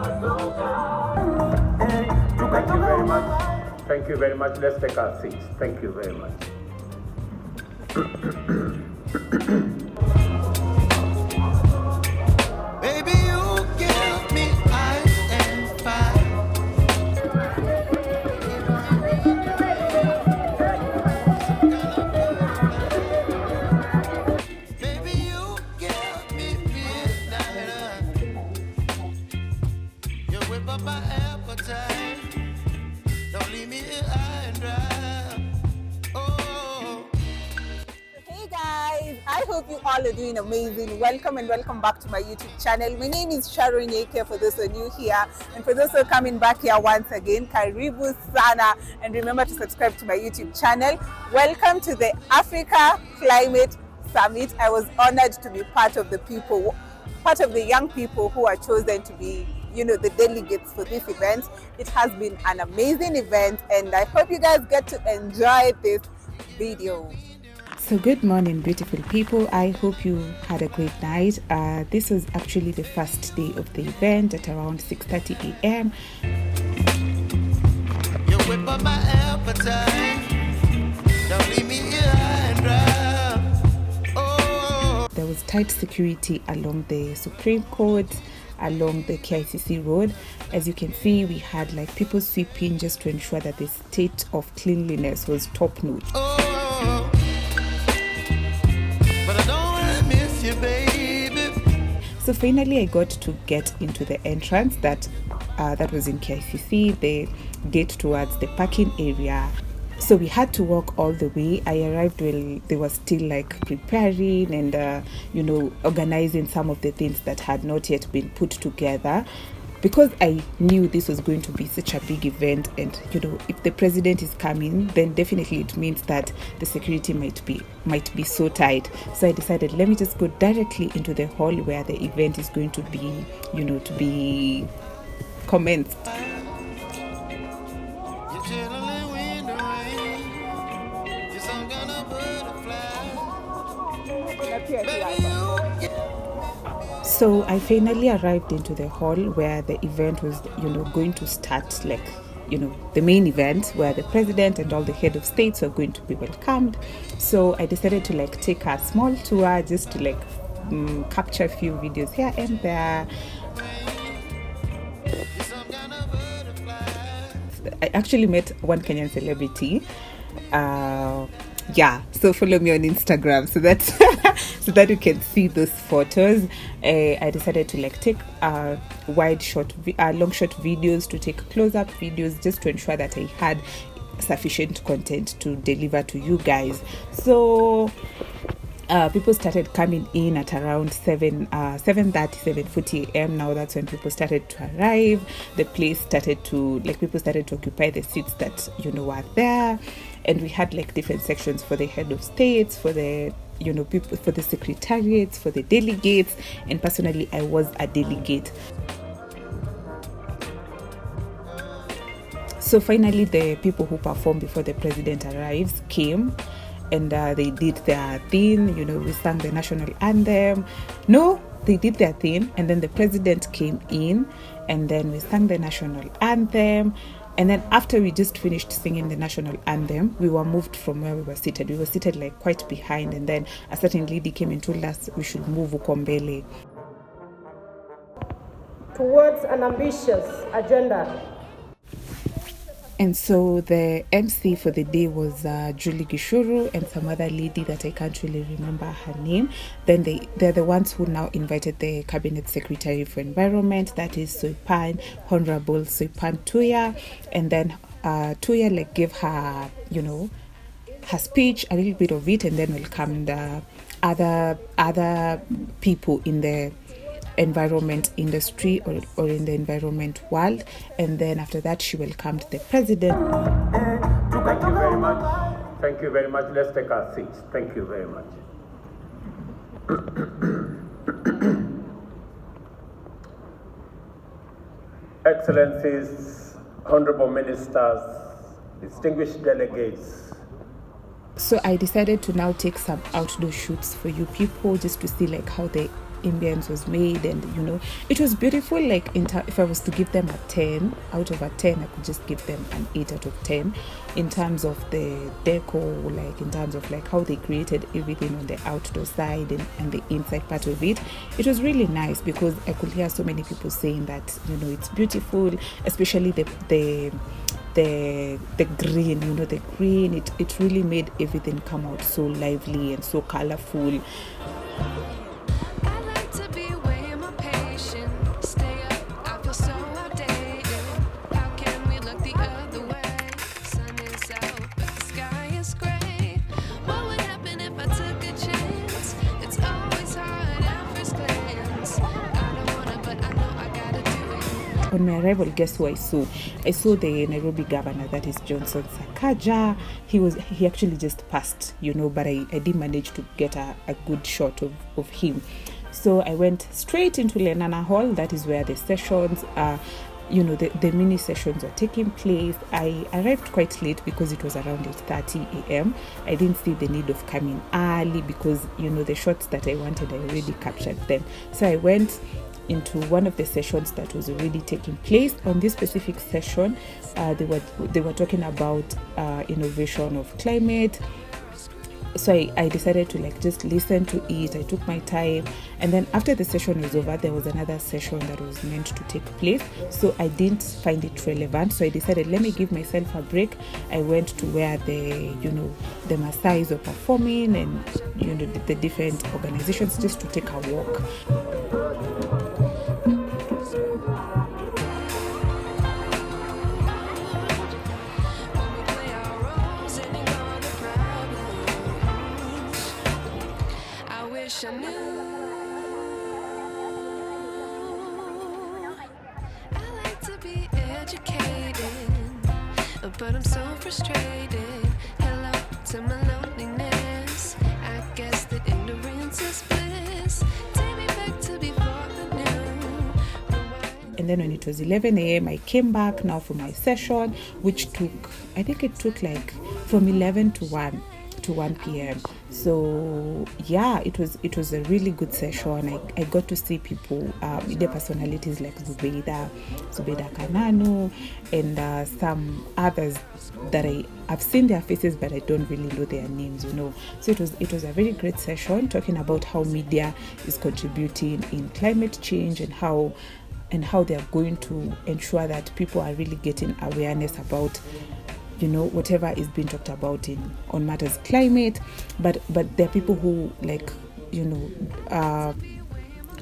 Thank you very much. Thank you very much. Let's take our seats. Thank you very much. Baby, you give me ice and fire. Baby, you give me midnight. You whip up my appetite. Don't leave me here high and dry. Oh. Hey guys, I hope you all are doing amazing. Welcome and welcome back to my YouTube channel. My name is Sharon Yeke for those who are new here, and for those who are coming back here once again, Karibu Sana, and remember to subscribe to my YouTube channel. Welcome to the Africa Climate Summit. I was honored to be part of the young people who are chosen to be the delegates for this event. It has been an amazing event, and I hope you guys get to enjoy this video. So good morning, beautiful people. I hope you had a great night. This was actually the first day of the event at around 6:30 a.m. You whip up my appetite. Don't leave me here high and dry. Oh. There was tight security along the Supreme Court, along the KICC road. As you can see, we had like people sweeping just to ensure that the state of cleanliness was top notch. Oh. But I don't wanna miss you, baby. So finally I got to get into the entrance that was in KICC, the gate towards the parking area. So we had to walk all the way. I arrived while they were still like preparing and organizing some of the things that had not yet been put together, because I knew this was going to be such a big event, and if the president is coming, then definitely it means that the security might be so tight. So I decided, let me just go directly into the hall where the event is going to be commenced. You're chilling in the rain. You're some kind of butterfly. Baby, you So I finally arrived into the hall where the event was, going to start, the main event where the president and all the head of states were going to be welcomed. So I decided to take a small tour just to capture a few videos here and there. I actually met one Kenyan celebrity. So follow me on Instagram so that so that you can see those photos. I decided to take long shot videos, to take close-up videos, just to ensure that I had sufficient content to deliver to you guys. So people started coming in at around 7:40 a.m. Now that's when people started to arrive. The place started to people started to occupy the seats that were there, and we had different sections for the head of states, for the people, for the secretariats, for the delegates, and personally I was a delegate. So finally the people who performed before the president arrives came, and they did their thing. We sang the national anthem. No, they did their thing, and then the president came in, and then we sang the national anthem. And then after we just finished singing the national anthem, we were moved from where we were seated. We were seated quite behind, and then a certain lady came and told us we should move ukombele towards an ambitious agenda. And so the MC for the day was Julie Gishuru and some other lady that I can't really remember her name. Then they're the ones who now invited the Cabinet Secretary for Environment, that is Soipan, Honorable Soipan Tuya. And then Tuya gave her, her speech, a little bit of it, and then welcomed other people in the environment industry or in the environment world. And then after that she welcomed the president. Thank you very much. Thank you very much. Let's take our seats. Thank you very much. Excellencies, honorable ministers, distinguished delegates. So I decided to now take some outdoor shoots for you people, just to see how the ambience was made, and it was beautiful. Like if I was to give them a 10 out of a 10, I could just give them an 8 out of 10 in terms of the deco, like in terms of like how they created everything on the outdoor side and the inside part of it. It was really nice because I could hear so many people saying that it's beautiful, especially the green, the green, it really made everything come out so lively and so colorful. I like to be way more patient. Stay up, I feel so outdated. How can we look the other way? Sun is out, but the sky is gray. What would happen if I took a chance? It's always hard at first glance. I don't wanna, but I know I gotta do it. On my arrival, guess who I saw? I saw the Nairobi governor, that is Johnson Sakaja. He actually just passed, but I did manage to get a good shot of him. So I went straight into Lenana Hall. That is where the sessions are. The mini sessions are taking place. I arrived quite late because it was around 8:30 a.m. I didn't see the need of coming early because the shots that I wanted, I already captured them. So I went into one of the sessions that was already taking place. On this specific session, they were talking about innovation of climate. So I decided to just listen to it. I took my time, and then after the session was over, there was another session that was meant to take place. So I didn't find it relevant. So I decided, let me give myself a break. I went to where the Maasais were performing, and the different organizations, just to take a walk. I knew. I like to be educated, but I'm so frustrated. Hello to my loneliness. I guess that ignorance is bliss. Take me back to before I knew. And then when it was 11 a.m., I came back now for my session, which I think it took like from 11 to 1 p.m. So yeah, it was a really good session. I got to see people, the personalities like Zubeda Kananu, and some others that I've seen their faces, but I don't really know their names, So it was a very great session talking about how media is contributing in climate change and how they are going to ensure that people are really getting awareness about whatever is being talked about on matters climate, but there are people who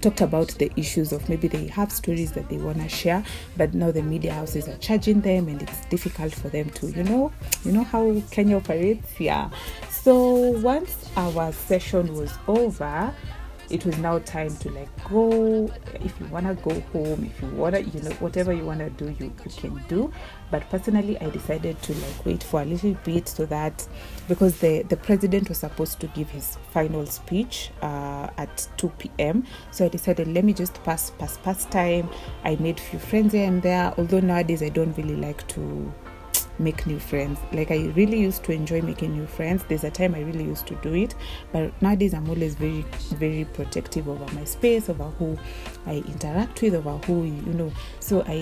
talked about the issues of maybe they have stories that they want to share, but now the media houses are charging them, and it's difficult for them to how Kenya operates. Yeah. So once our session was over, it was now time to go. If you want to go home, if you want to, whatever you want to do, you can do. But personally, I decided to wait for a little bit, so that because the president was supposed to give his final speech at 2 p.m. So I decided, let me just pass time. I made few friends here and there, although nowadays I don't really like to make new friends. I really used to enjoy making new friends. There's a time I really used to do it, but nowadays I'm always very, very protective over my space, over who I interact with, over who so I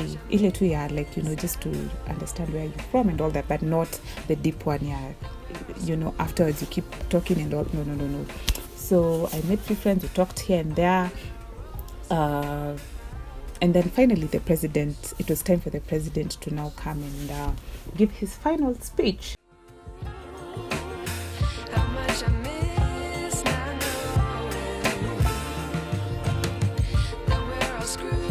just to understand where you're from and all that, but not the deep one. Afterwards you keep talking and all. No. So I made few friends. We talked here and there, and then finally it was time for the president to now come and give his final speech. How much I miss not knowing that we're all screwed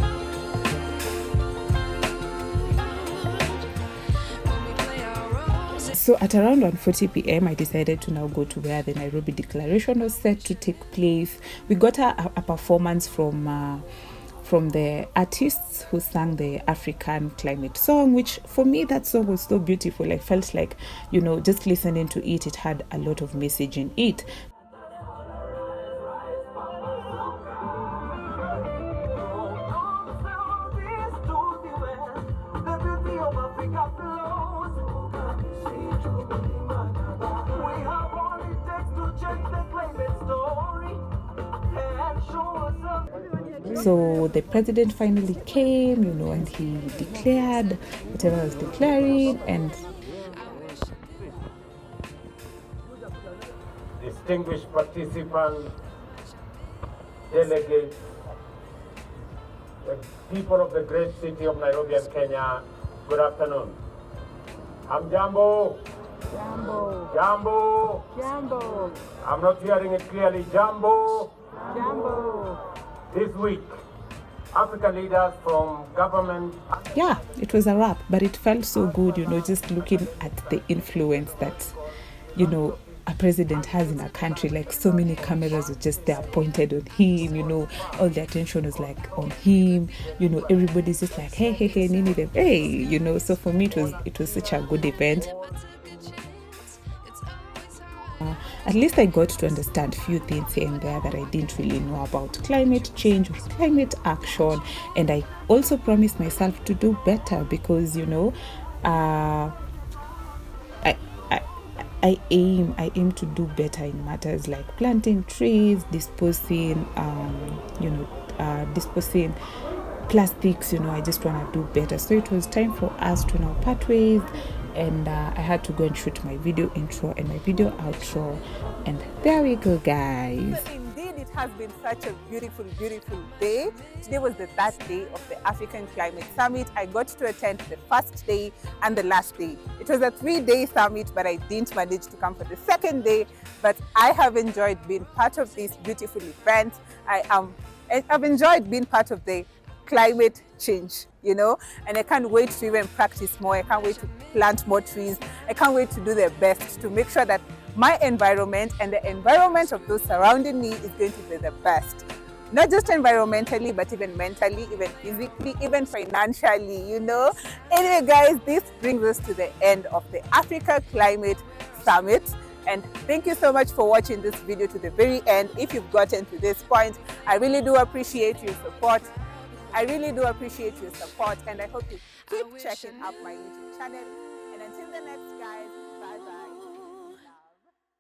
when we play our roles. So at around 1:40 p.m. I decided to now go to where the Nairobi Declaration was set to take place. We got a performance from the artists who sang the African climate song, which for me, that song was so beautiful. I felt like, just listening to it, it had a lot of message in it. Show us So the president finally came, and he declared whatever I was declaring, and distinguished participants, delegates, the people of the great city of Nairobi and Kenya, good afternoon. I'm Jambo. Jambo. Jambo. Jambo. I'm not hearing it clearly. Jambo. Jambo. This week, African leaders from government. yeah, it was a wrap, but it felt so good, just looking at the influence that, a president has in a country. Like, so many cameras were just there pointed on him, all the attention was like on him, everybody's just like, hey, nini them, hey, so for me it was such a good event. At least I got to understand a few things here and there that I didn't really know about climate change or climate action. And I also promised myself to do better because, I aim to do better in matters like planting trees, disposing plastics. I just want to do better. So it was time for us to now part ways, and I had to go and shoot my video intro and my video outro, and there we go, guys. Indeed, it has been such a beautiful day. Today was the third day of the African Climate Summit. I got to attend the first day and the last day. It was a 3-day summit, but I didn't manage to come for the second day. But I have enjoyed being part of this beautiful event. I've enjoyed being part of the climate change, and I can't wait to even practice more. I can't wait to plant more trees. I can't wait to do the best to make sure that my environment and the environment of those surrounding me is going to be the best. Not just environmentally, but even mentally, even physically, even financially, Anyway, guys, this brings us to the end of the Africa Climate Summit. And thank you so much for watching this video to the very end. If you've gotten to this point, I really do appreciate your support. And I hope you keep checking out my YouTube channel. And until the next